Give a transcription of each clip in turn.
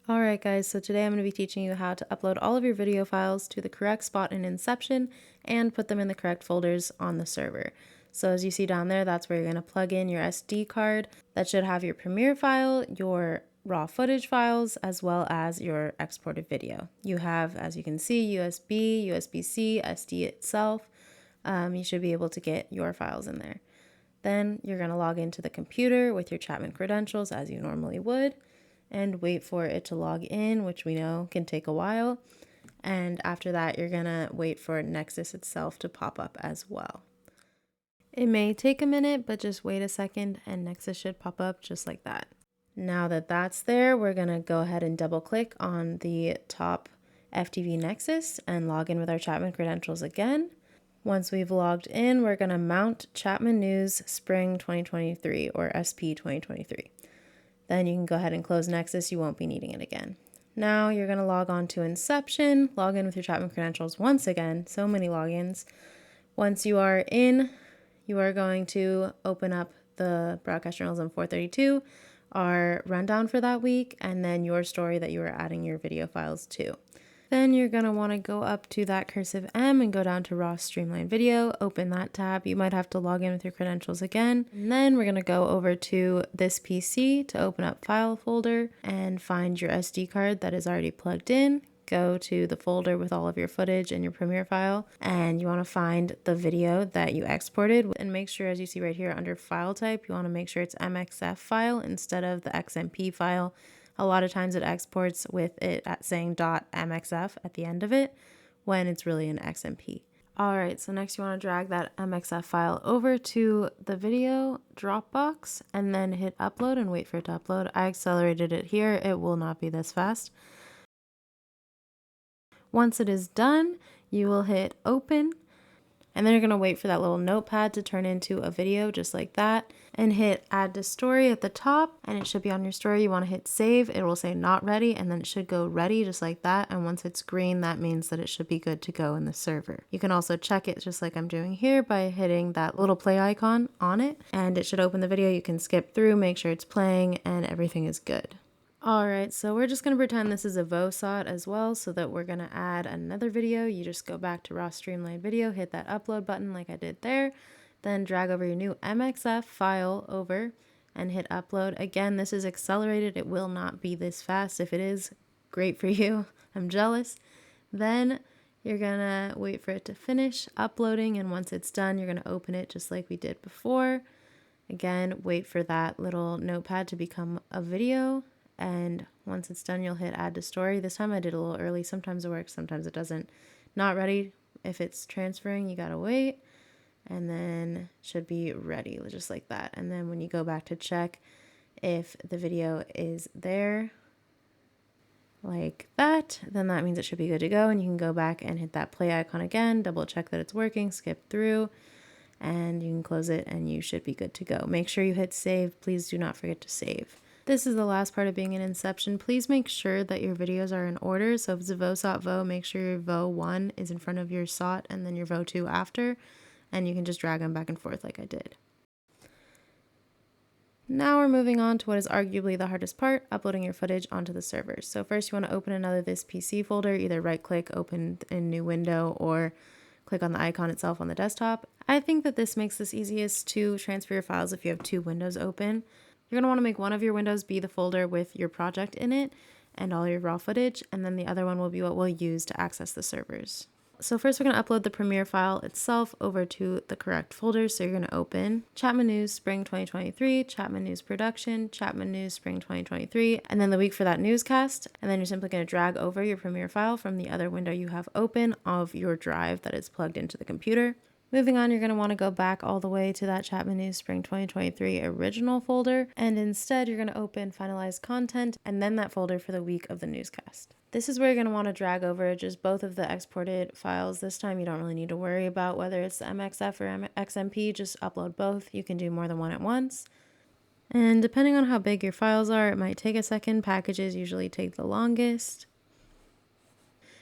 Alright guys, so today I'm going to be teaching you how to upload all of your video files to the correct spot in Inception and put them in the correct folders on the server. So as you see down there, that's where you're going to plug in your SD card. That should have your Premiere file, your raw footage files, as well as your exported video. You have, as you can see, USB, USB-C, SD itself. You should be able to get your files in there. Then you're going to log into the computer with your Chapman credentials as you normally would, and wait for it to log in, which we know can take a while. And after that, you're gonna wait for Nexus itself to pop up as well. It may take a minute, but just wait a second and Nexus should pop up just like that. Now that that's there, we're gonna go ahead and double click on the top FTV Nexus and log in with our Chapman credentials again. Once we've logged in, we're gonna mount ChapmanNews Spring 2023 or SP 2023. Then you can go ahead and close Nexus. You won't be needing it again. Now you're going to log on to Inception, log in with your Chapman credentials once again. So many logins. Once you are in, you are going to open up the broadcast journalism 432, our rundown for that week, and then your story that you are adding your video files to. Then you're going to want to go up to that cursive M and go down to raw streamlined video, open that tab. You might have to log in with your credentials again. And then we're going to go over to this PC to open up file folder and find your SD card that is already plugged in. Go to the folder with all of your footage and your Premiere file, and you want to find the video that you exported, and make sure, as you see right here under file type, you want to make sure it's MXF file instead of the XMP file. A lot of times it exports with it at saying .mxf at the end of it when it's really an XMP. Alright, so next you want to drag that MXF file over to the video Dropbox and then hit upload and wait for it to upload. I accelerated it here. It will not be this fast. Once it is done, you will hit open. And then you're going to wait for that little notepad to turn into a video just like that, and hit add to story at the top, and it should be on your story. You want to hit save. It will say not ready, and then it should go ready just like that. And once it's green, that means that it should be good to go in the server. You can also check it just like I'm doing here by hitting that little play icon on it, and it should open the video. You can skip through, make sure it's playing, and everything is good. Alright, so we're just going to pretend this is a VOSOT as well, so that we're going to add another video. You just go back to raw streamlined video, hit that upload button like I did there, then drag over your new MXF file over and hit upload. Again, this is accelerated. It will not be this fast. If it is, great for you. I'm jealous. Then you're going to wait for it to finish uploading, and once it's done, you're going to open it just like we did before. Again, wait for that little notepad to become a video. And once it's done, you'll hit add to story. This time I did a little early. Sometimes it works, sometimes it doesn't. Not ready. If it's transferring, you gotta wait. And then should be ready, just like that. And then when you go back to check if the video is there, like that, then that means it should be good to go. And you can go back and hit that play icon again, double check that it's working, skip through, and you can close it and you should be good to go. Make sure you hit save. Please do not forget to save. This is the last part of being in Inception. Please make sure that your videos are in order. So if it's a VOSOT VO, make sure your VO 1 is in front of your SOT and then your VO 2 after. And you can just drag them back and forth like I did. Now we're moving on to what is arguably the hardest part, uploading your footage onto the server. So first you want to open another This PC folder, either right click, open in new window, or click on the icon itself on the desktop. I think that this makes this easiest to transfer your files if you have two windows open. You're going to want to make one of your windows be the folder with your project in it and all your raw footage, and then the other one will be what we'll use to access the servers. So first we're going to upload the Premiere file itself over to the correct folder. So you're going to open Chapman News Spring 2023, Chapman News Production, Chapman News Spring 2023, and then the week for that newscast. And then you're simply going to drag over your Premiere file from the other window you have open of your drive that is plugged into the computer. Moving on, you're going to want to go back all the way to that Chapman News Spring 2023 original folder, and instead you're going to open Finalized Content and then that folder for the week of the newscast. This is where you're going to want to drag over just both of the exported files. This time you don't really need to worry about whether it's the MXF or XMP, just upload both. You can do more than one at once. And depending on how big your files are, it might take a second. Packages usually take the longest.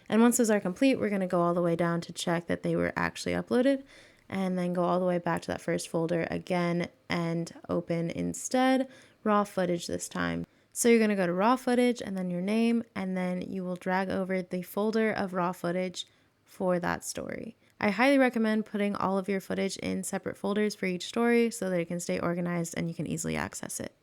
And once those are complete, we're going to go all the way down to check that they were actually uploaded, and then go all the way back to that first folder again and open instead raw footage this time. So you're going to go to raw footage and then your name, and then you will drag over the folder of raw footage for that story. I highly recommend putting all of your footage in separate folders for each story so that it can stay organized and you can easily access it.